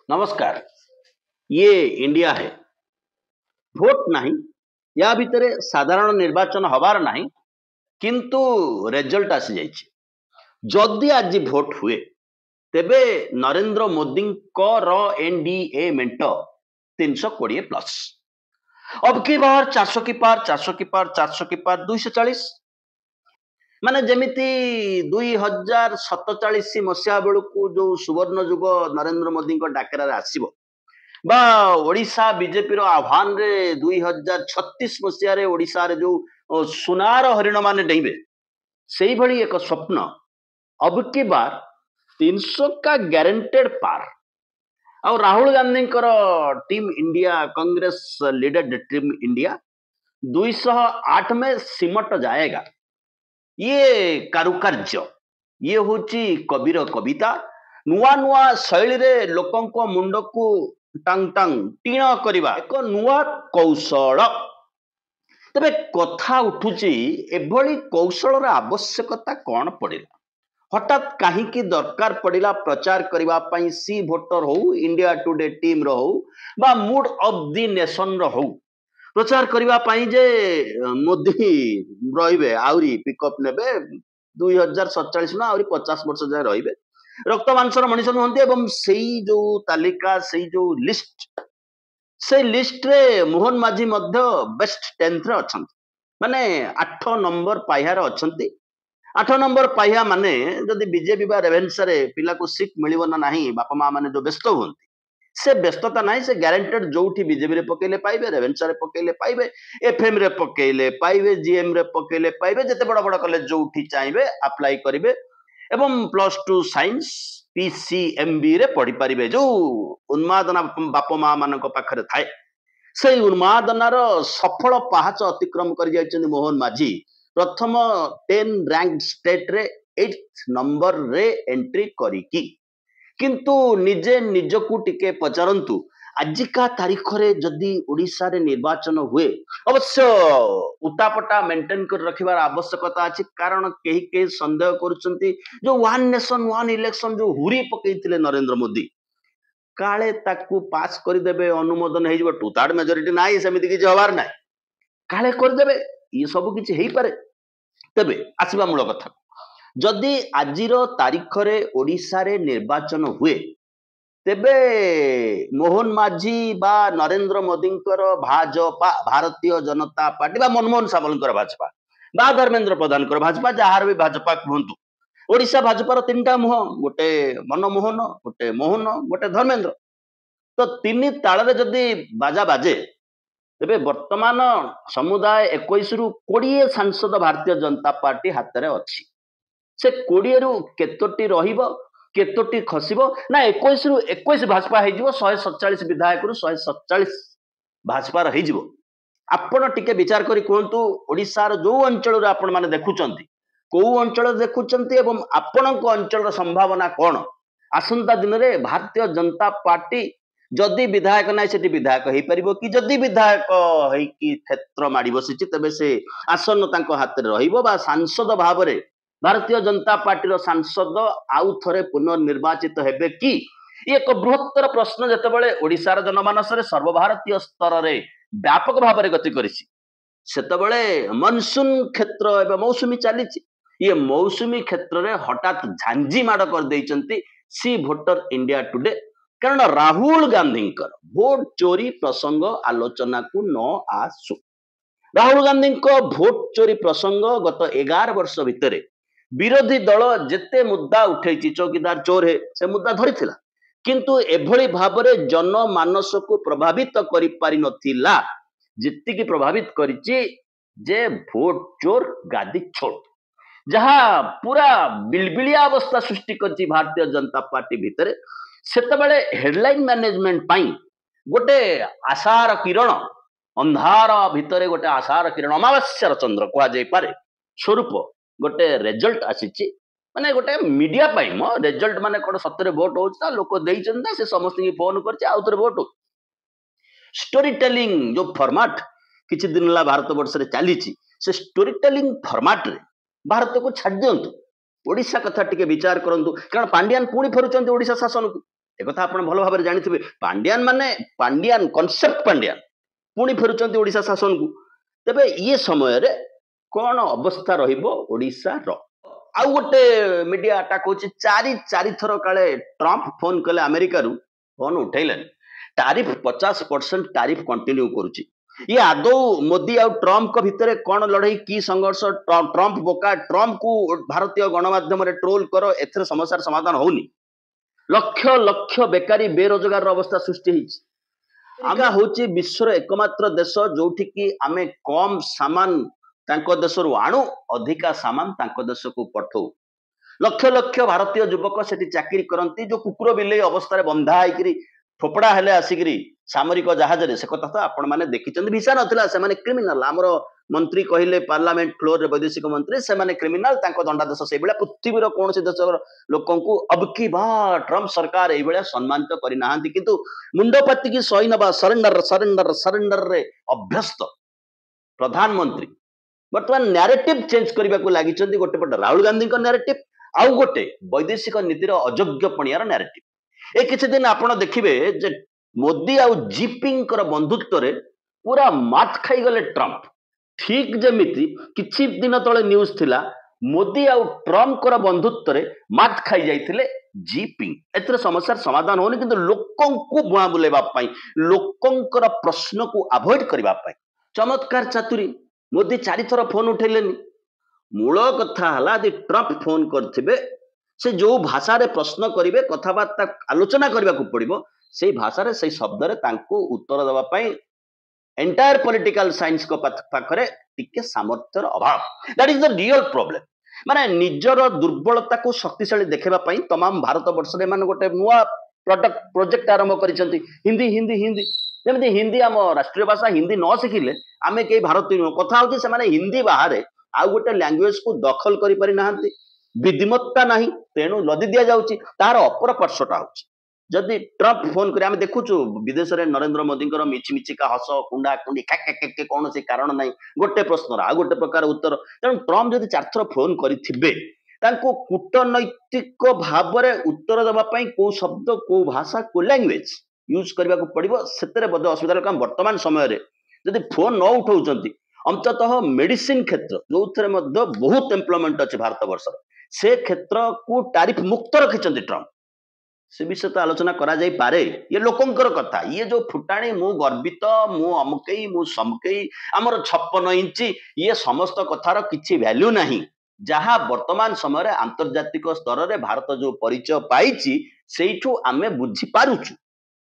नमस्कार। ये इंडिया है, भोट नहीं या भितर साधारण निर्वाचन हबार नहीं, किंतु रिजल्ट आसी जाइए। जदि आज भोट हुए तेबे नरेंद्र मोदी एनडीए मेंट 320 प्लस, अब की बार 400 की पार 400 की पार 400 की पार 240, माने जमिति 2047 मसीहा बेलू जो सुवर्ण युग नरेंद्र मोदी डाकरार आसीबो बा ओडिशा बीजेपी आह्वान रे 2036 मसीह ओडिशा रे जो सुनार हरिण माने डेइबे से भली एक स्वप्न अब की बार 300 का गारंटेड पार। और Rahul Gandhi team India Congress leaded team India 208 में सिमट जाएगा। ये कारुकार्य, ये होची कबीर कविता, नुआ नुआ शैली रे लोकंको मुंड को टांग टांग टीण करवा एक नुआ कौशल। तबे कथा उठुची एभली कौशल आवश्यकता कौन पड़िला, हठात कहीं दरकार पड़िला प्रचार करबा पई सी भोटर हो इंडिया टुडे टीम रो हो बा मूड ऑफ द नेशन रो हो प्रचार करबा पई जे मोदी रहिबे आउरी पिकअप नेबे 2047 ना आउरी 50 वर्ष जाय रहिबे रक्त मांसर मनीष नुहंती एवं सेई जो तालिका सेई जो लिस्ट से लिस्ट रे मोहन माझी मध्य बेस्ट 10th रे अछंती, माने 8 नंबर पाइहार अछंती। 8 नंबर पाइहा माने जदि बीजेपी बा रेवेन्सा रे पिला को सीट मिलिबो ना नाही, बापा मां माने जो व्यस्त हुंती से व्यस्तता नाही, से गारंटेड जोठी बीजेपी रे पकेले पाइबे, रेवेन्सा रे पकेले पाइबे, एफएम रे पकेले पाइबे, जीएम रे पकेले पाइबे, जते बड़ बड़ कॉलेज जोठी चाइबे अप्लाई करिवे एवं +2 साइंस पीसीएमबी रे पढ़ी पारिबे। जो उन्मादना बाप मां मानक पाखरे थाए से उन्मादनार सफल पाहाच अतिक्रम कर जाइछन मोहन माझी प्रथम 10 रैंक स्टेट रे 8th नंबर रे एंट्री करिकी। किंतु निजे निजकू टिके पचारंतु आजिका तारीख रे जदि ओडिशा रे निर्वाचन हुए अवश्य उतापटा मेंटेन कर रखिबार आवश्यकता अछि, कारण केही केही संदेह करूचंती जो वन नेशन वन इलेक्शन जो हुरी पकेइथिले नरेंद्र मोदी काले ताकू पास कर देबे, अनुमोदन हे जबो 2/3 मेजॉरिटी नाही, समिति कि जवार नाही काले कर देबे, ये सब किछि हेई पारे। तबे आसीबा मूल कथा, जदि आजिर तारीख रे ओडिशा रे निर्वाचन हुए तेबे मोहन माझी बा नरेंद्र मोदी भाजपा भारतीय जनता पार्टी बा मनमोहन सामल भाजपा बा धर्मेंद्र प्रधान भाजपा जहार भी भाजपा कहतु ओडिशा भाजपार 3टा मुह, गोटे मनमोहन, गोटे मोहन, गोटे धर्मेंद्र, तो 3 ताल जदि बाजा बाजे तेबे वर्तमान समुदाय 21 रु 20 सांसद भारतीय जनता पार्टी हाथ में अच्छी। से 20 रु केतोटी रहिबो केतोटी खसिबो ना 21 रु 21 भाजपा हे जिवो, 147 विधायक रु 147 भाजपा रही जिवो। आपण टिके विचार करी कोंतु ओडिसा रो जो अंचल रे आपण माने देखुचंती को अंचल देखुचंती एवं आपणक अंचल संभावना कौन आसंता दिन रे भारतीय जनता पार्टी जदि विधायक ना सेठी विधायक हेई परिबो कि जदि विधायक हेई कि क्षेत्र माडी बसिछि तबे से आसन तांको हाथ रे रहिबो बा सांसद भाव रे भारतीय जनता पार्टी रो सांसद आउ थरे पुनर्निर्वाचित हेबे कि एक बृहत्तर प्रश्न जतबेले ओडिसा रो जनमानस रे सर्वभारतीय स्तर रे व्यापक भाव रे गति करिछि सेतबेले मनसून क्षेत्र एवं मौसुमी चलीछि। ये मौसुमी क्षेत्र रे हठात झांझी माड़ कर देइचंती सी भोटर इंडिया टुडे, कारण राहुल गांधी भोट चोरी प्रसंग आलोचना को न आसु। राहुल गांधी भोट चोरी प्रसंग गत 11 वर्ष भितर विरोधी दल जेते मुद्दा उठेछि, चौकीदार चोर है से मुद्दा धरिथिला, किंतु एभली भाबरे जनमानस को प्रभावित करि पारि नथिला जितिकी प्रभावित करिछि जे भोट चोर गादी छोड़, जहाँ पूरा बिलबिलिया अवस्था सृष्टि करछि भारतीय जनता पार्टी भितर। सेतबेले हेडलाइन मैनेजमेंट पाई गोटे आशार किरण अंधार भितर गोटे आशार किरण अमावस्यार चंद्र कह जाय पारे स्वरूप गोटे रिजल्ट आसीछि, माने गोटे मीडिया पाई मो रिजल्ट माने कोन सतरे वोट होता लोक देइछन से समस्त की फोन करछि आउथरे वोट। स्टोरी टेलिंग जो फॉर्मेट किछि दिन ला भारत वर्ष रे चलीछि से स्टोरी टेलिंग फॉर्मेट रे भारत को छाड़ दियंतु, ओडिशा कथा टिके विचार करंतु, कारण पांड्यान पुणी फेरुचंती ओडिशा शासन को। एक आपण भल भाव जानी पांड्यान माने पांड्यान कॉन्सेप्ट पांड्यान पुणी फेरुचंती ओडिशा शासन को तेबे ये समय रे कौन अवस्था रहिबो ओडिशा रो आउ गोटे मीडिया अटैक होची चारि थर काले ट्रम्प फोन कले अमेरिका रु फोन उठैलन टारिफ 50% टारिफ कंटिन्यू करूची ये आदौ मोदी आउ ट्रम्प को भितर कौन लड़ाई की संघर्ष ट्रम्प बोका ट्रम्प को भारतीय गणमाध्यम रे ट्रोल करो एथरे समस्या समाधान होनी लक्ष लक्ष बेकारी बेरोजगार अवस्था सृष्टि होती आमे होची विश्वर एकमात्र देश जोठी की आमे कम सामान तांको देश रु आणु अधिका सामान तांको देश को पठौ लक्ष लक्ष भारतीय युवक सेठी चाकरी करंती जो कुकुर बिले अवस्था रे बंधा आइकरी फोपड़ा हेले आसिकरी सामरिक जहाज रे से कथा तो आपण माने देखिचंदी भिसा नथिला से माने क्रिमिनल हमरो मंत्री कहिले पार्लियामेंट फ्लोर रे वैदेशिक मंत्री से माने क्रिमिनल तांको दंडादेश से बेला पृथ्वी रो कोनसी देश लोकन को अब की बार ट्रम्प सरकार ए बेला सम्मानित करि नाहंती किंतु मुंडपति की सही नबा सरेंडर सरेंडर सरेंडर रे अभ्यस्त प्रधानमंत्री वर्तमान नैरेटिव चेंज करबा को लागि चंदी गोटे पट राहुल गांधी को नैरेटिव आउ गोटे वैदेशिक नीतिर अयोग्य पणियार नैरेटिव ए किछि दिन आपण देखिबे जे मोदी आउ जिपिंग कर बंधुत्व रे पूरा मात खाई गले ट्रम्प ठीक जमिति किछि दिन तळे न्यूज थिला मोदी आउ ट्रम्प कर बंधुत्व रे मात खाई जाइथिले जिपिंग एतर समस्या समाधान होनी किंतु लोकन को बुआ बुलेबा पई लोकन कर प्रश्न को अवॉइड करबा पई चमत्कार चातुरी मोदी 4 थर फोन उठैलेनी मूल कथा हला दि ट्रम्प फोन करथिबे से जो भाषा रे प्रश्न करिवे कथाबार्ता आलोचना करबा को पड़िबो से भाषा रे से शब्द रे तांको उत्तर देबा पई एंटायर पॉलिटिकल साइंस को पाखरे टिके सामर्थ्यर अभाव that is the real problem माने निजर दुर्बलता को शक्तिशाली देखेबा पई तमाम भारत वर्ष रे मान गोटे नुवा प्रोजेक्ट आरंभ करिसंती हिंदी हिंदी हिंदी जेमति हिंदी हम राष्ट्रीय भाषा हिंदी न सिखिले आमे के भारतीय कथा होती से माने हिंदी बाहर आउ गोटे लैंग्वेज को दखल करि पारि नाहंती विधिमत्ता नहीं तेणु लदी दिया जाउची तार अपर पार्श्वटा होची जदि ट्रम्प फोन करे आमे देखुचु विदेश रे नरेंद्र मोदी कर मिछि मिछिका हस कुंडा कुंडी के कौन से कारण नहीं गोटे प्रश्न आ गोटे प्रकार उत्तर तेणु ट्रम्प जदि 4 थर फोन करिथिबे तांको कूटनैतिक भाव रे उत्तर देबा पई को शब्द को भाषा को लैंग्वेज यूज करबा को पड़िबो सेतरे बद असुविधा काम वर्तमान समय रे जदि फोन न उठाउचंती अंततः मेडिसिन क्षेत्र जो थरे मध्य बहुत एम्प्लॉयमेंट अछि भारत वर्ष से क्षेत्र को टारिफ मुक्त रखिचंती ट्रम्प से विषय तो आलोचना करा जाई पारे ये लोकंकर कथा ये जो फुटाणी मु गर्वित मु अमुकई मु समकई हमर 56 इंची ये समस्त कथार किछि वैल्यू नहीं जहाँ वर्तमान समय रे अंतर्जातिक स्तर रे भारत जो परिचय पाइछि सेइठु आमे बुझी पारुछु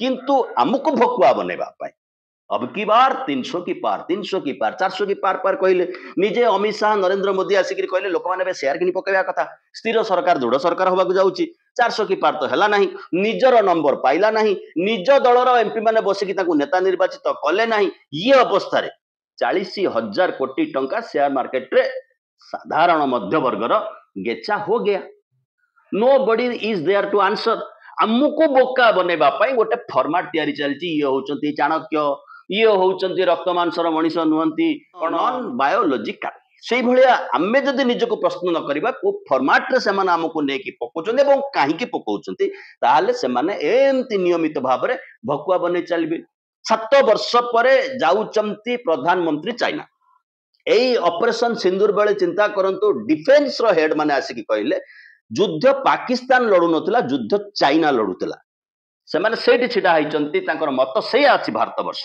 किंतु हमको भकुआ बनेबा पाई अब की बार 300 की पार 400 की पार कहले निजे अमित शाह नरेंद्र मोदी आसिक कहले लोक मैंने शेयर किनी पकेवा कथा स्थिर सरकार दृढ़ सरकार होगा जाऊँगी 400 की पार तो है ना निजर नंबर पाइला नहीं निज दलर एमपी मैंने बसिक नेता निर्वाचित तो कले ना ये अवस्था 40,000 कोटी टंका शेयर मार्केट रे साधारण मध्यवर्गर गेचा हो गया nobody is there to answer आमको बोका बनेबा पई गोटे फॉर्मेट तैयारी चलती ये होचंती चाणक्य ये होचंती रक्त मांसर मनीष नुहंती नॉन बायोलॉजिकल से भलिया आमे जदि निजको प्रश्न न करबा को फॉर्मेट रे सेमान हमको नेकी पकोचंती एवं काहे की पकोचंती ताले सेमाने एमती नियमित भाव रे भकुआ बने चलबे 7 वर्ष परे जाउचंती प्रधानमंत्री चाइना एई ऑपरेशन सिंदूर बेले चिंता करंतु डिफेंस रो हेड माने आसी की कहले युद्ध पाकिस्तान लड़ू नथिला युद्ध चाइना लड़ुतला से माने सेठी छिडा हाइचंती तांकर मत से आछि भारत वर्ष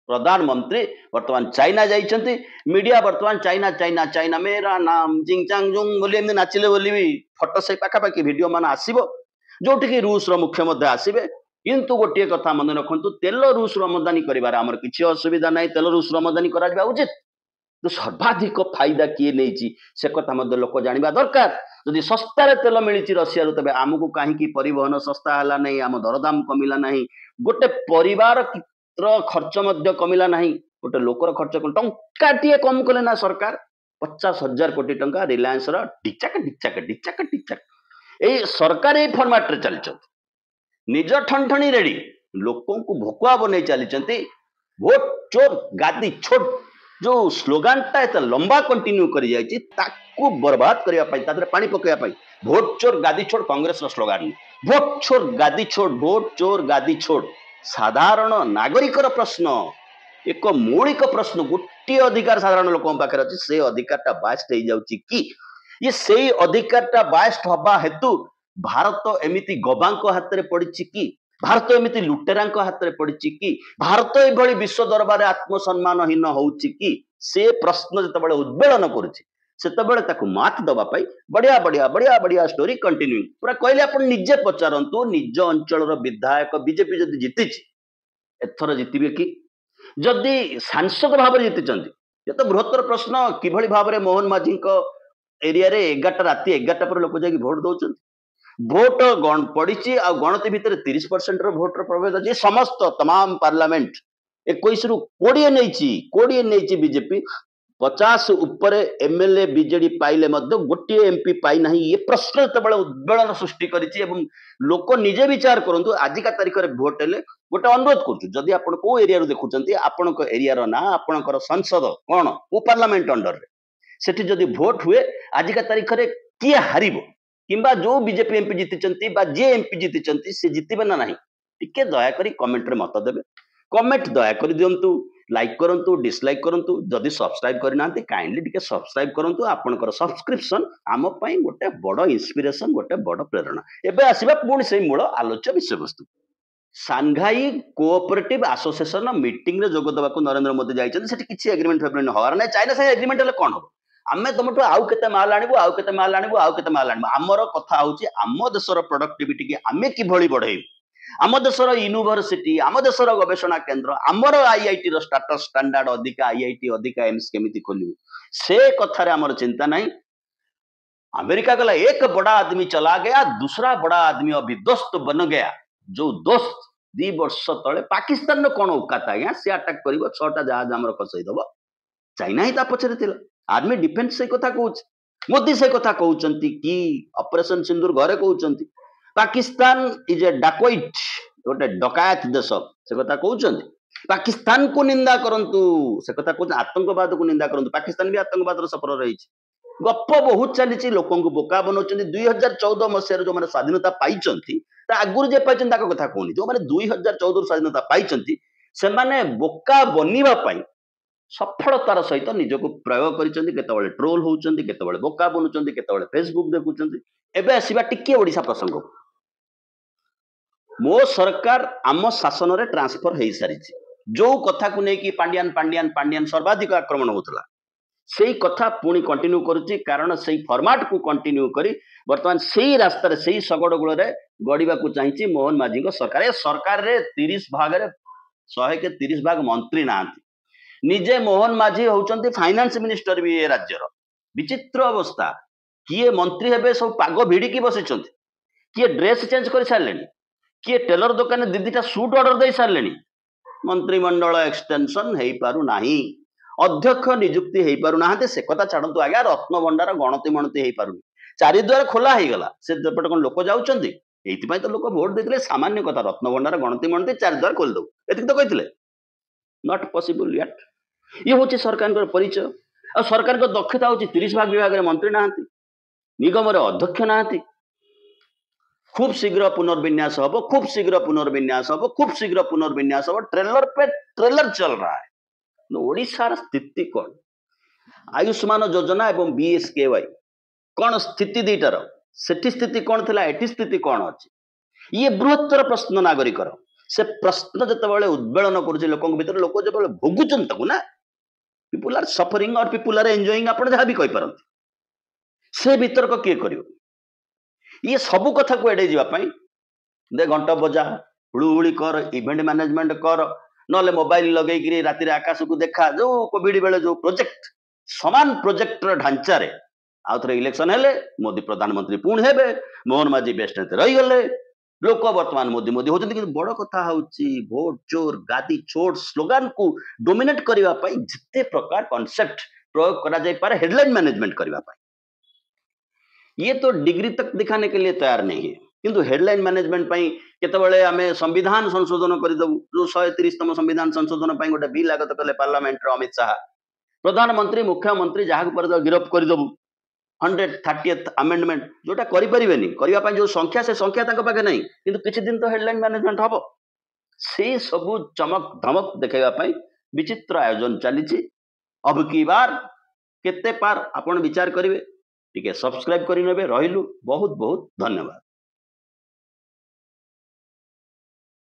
प्रधानमंत्री वर्तमान चाइना जाइचंती मीडिया वर्तमान चाइना चाइना चाइना मेरा नाम जिंगचांग जुंग बोली एमनी नाचिले बोली भी फोटो से पाखा पाखी वीडियो मान आसीबो जोठी की रूस रो मुख्य मध्य आसीबे किंतु गोटे कथा मन रखंतु तेल रूस रो आमदानी करिवार हमर किछि असुविधा नै तेल रूस रो आमदानी करा जाबा उचित तो सर्वाधिक फायदा किए नहीं से कथा मध्य लोक जानिबा दरकार जदि सस्ता रे तेल मिली रशिया तबे आमको कहीं परिवहन सस्ता है नहीं आम दरदाम कमिला नहीं गोटे परिवार खर्च मध्य कमिला नहीं गोटे लोकर खर्च टंकाटे कम कले ना सरकार 50,000 कोटी टंका रिलायंस डिचाक डिचाक डिचाक डिचाक ये सरकार ये फॉर्मेट रे चली निज ठनठनी रेडी लोकों को भकुआ बन चली भोट चोर गादी छोड़ जो स्लोगान टा एत लंबा कंटिन्यू कर जाइए ताकू बर्बाद करने पानी पकड़ा भोट चोर गादी छोड़ कांग्रेस स्लोगान भोट छोड़ गादी छोड़, भोट चोर गादी छोड़ साधारण नागरिकर प्रश्न, एक मौलिक प्रश्न, गोटे अधिकार साधारण लोक पाखे अच्छी से अधिकार बायस्ट हो जाउची कि ये से अधिकार बायस्ट हवा हेतु भारत एमिति गवांक हाथ में पड़ी कि भारत एमिति लुटेरा हाथ में पड़ी कि भारत ये विश्व दरबार आत्मसम्मानहीन होउची कि से प्रश्न जिते उद्वेलन करुच्ची सेतबेले ताकू मात दबा पाई बढ़िया बढ़िया बढ़िया बढ़िया स्टोरी कंटिन्यूइंग पूरा कहले आपण निजे पचारंतु निज अंचल विधायक बीजेपी जदि जीति एथर जीतबे कि जदि सांसद भाव में जीति ये तो बृहत्तर प्रश्न किभली भाव में मोहन माझी एरिया रे 11टा राति 11टा पर लोक जाकि भोट दौरान भोट पड़ी आ गणति भितर 30% भोट प्रभेद अच्छी समस्त तमाम पार्लियामेंट 21 रु 20 नहीं बीजेपी 50 ऊपर एमएलए बीजेडी पाइले गोटे एमपी पाई ना ये प्रश्न जो उद्वेलन सृष्टि करिछि एवं लोक निजे विचार करंतु आजिका तारीख में भोट हेले गोटे अनुरोध करूँ जदि आपण को एरिया देखुंत आपण एरिया ना आपण संसद कौन वो पार्लियामेंट अंडर रे सेठी जदि भोट हुए आजिका तारीख में किए हारिबो किंबा जो बीजेपी एमपी जीति जे एमपी जीति से जीतबे ना नहीं टिके दया करी कमेंट रे मत देबे कमेंट दया करी दियंतु लाइक करंतु डिसलाइक करंतु जदि सब्सक्राइब करना काइंडली टिके सब्सक्राइब करंतु आपनकर सब्सक्रिप्शन आम पई गोटे बड़ इंस्पिरेशन गोटे बड़ प्रेरणा एबे आसीबा पुणी से मूल आलोच्य विषय वस्तु सांघाई कोऑपरेटिव एसोसिएशन मीटिंग रे जोग देबाकू नरेंद्र मोदी जाइछन सेठी किछि एग्रीमेंट फेग्रीमेंट होवार नै चाइना से एग्रीमेंट हेले कोन हो आमे तुमठु आउ केते माल आनिबो आउ केते माल आनिबो आउ केते माल आनिबो हमर कथा होची आम देशर प्रोडक्टिविटी की आमे किभली बढ़ेइबो आम देशर यूनिवर्सिटी आम देशर गवेषणा केंद्र आमर आईआईटी रो स्टेटस स्टैंडर्ड अधिका आईआईटी अधिका एम्स केमिति खोलिबो से कथा रे हमर चिंता नहीं अमेरिका गला एक बड़ा आदमी चला गया दूसरा बड़ा आदमी अभी दोस्त बन गया जो दोस्त 2 वर्ष तले पाकिस्तान न कोन औकात आज्ञा से अटैक करिवो 6टा जहाज हमर खसई दबो चाइना ही ता पछरे थिला आर्मी डिफेंस से कथा कहूछ मोदी से कथा कहउचंती कि ऑपरेशन सिंदूर घरे कहउचंती पाकिस्तान इज ए डाकोइट गोटे डकायत देश से कथा कहउचंती पाकिस्तान को निंदा करंतु से कथा कहउछ आतंकवाद को निंदा करंतु पाकिस्तान भी आतंकवाद रो सफर रहिछि गप बहुत चली लोक बोका बनाऊँ 2014 मसीह जो मैंने स्वाधीनता पाई आगुरी जे पाई कथा कहूनी जो मैंने 2014 स्वाधीनता पाई से माने बोका बनवाई सफलतार सहित निजक प्रयोग कर ट्रोल होती केतबेले बोका बनुंट केतबेले फेसबुक देखुं एबे आसीबा टिके ओडिशा प्रसंग मो सरकार आम शासन रे ट्रांसफर हो सारी जो कथा को लेकिन पांडियान पांडियान पांडियान सर्वाधिक आक्रमण होता से कथा पुणी कंटिन्यू करुच्ची कारण से फॉर्मेट को कंटिन्यू करी वर्तमान से रास्तार से शगड़ गुड़ गड़वा को चाहिए मोहन माझी सरकार सरकार रे 30 भाग 100 के 30 भाग मंत्री ना निजे मोहन माझी होउचंती फाइनेंस मिनिस्टर भी ये राज्यर विचित्र अवस्था किए मंत्री हेबे सब पाग भिड़िकी बसिचंती किए ड्रेस चेंज कर सारे किए टेलर दुकान दीदीटा सूट ऑर्डर दे सारे मंत्रिमंडल एक्सटेंशन हो पारु नाही अध्यक्ष नियुक्ति हो पारना से कथा छाड़ू आज्ञा रत्न भंडार गणति मणति हो पार चारिद्वार खोला हो गला से कौन लोक जाऊँच तो लोक भोट देते सामान्य कथा रत्न भंडार गणति मणति चारिद्वार खोल दो ये तो कहते नॉट पॉसिबल येट ये हूँ सरकार परिचय और सरकार दक्षता हूँ 30 भाग विभाग में मंत्री ना निगम अध्यक्ष ना खूब शीघ्र पुनर्विन्यास हम खूब शीघ्र पुनर्विन्यास हम खूब शीघ्र पुनर्विन्यास हम ट्रेलर पे ट्रेलर चल रहा है ओडिशार स्थिति कौन आयुष्मान योजना एवं बीएसकेवाई कौन स्थिति दीटार सेठी स्थिति कौन थिला एठी स्थिति कौन अच्छी ये बृहत्तर प्रश्न नागरिकर से प्रश्न जिते उद्वेलन कर लोक भर लोक जो भोगुचन ना पीपुल आर सफरिंग और पीपुल आर एंजॉयिंग आप जहाँ भी कहींपारती से वितर्क किए कर ये सबू कथा को एड़े जावाई दे घंट बजा हुड़ुहुड़ी कर इवेंट मैनेजमेंट कर नले मोबाइल लगे राति आकाश को देखा जो कोविड बेले जो प्रोजेक्ट समान प्रोजेक्ट ढांचा रे आउ थे इलेक्शन हेले मोदी प्रधानमंत्री पुणी हेबे मोहन माझी बेस्ट रही गले लोक वर्तमान मोदी मोदी होती बड़ कथा होची भोट चोर गादी छोड़ स्लोगान को डोमिनेट करने जिते प्रकार कॉन्सेप्ट प्रयोग करा जाय पारे हेडलाइन मैनेजमेंट करने ये तो डिग्री तक दिखाने के लिए तैयार नहीं है किंतु हेडलाइन मैनेजमेंट केतबेले आमे संविधान संशोधन करदेबू जो 130तम संविधान संशोधन गोटे बिल आगत कले पार्लियामेंट अमित शाह प्रधानमंत्री मुख्यमंत्री जहाँ पर गिरफ्त करदेबू 130th amendment जोटा करि परिबेनी करिवा पई जो संख्या से संख्या ताको पाके नहीं किंतु किछि दिन तो हेडलाइन मैनेजमेंट हबो से सबु चमक धमक देखाइबा पई विचित्र आयोजन चलीछि अब की बार केते पार आपण विचार करिवे टिके सब्सक्राइब करि नेबे रहिलु बहुत बहुत धन्यवाद।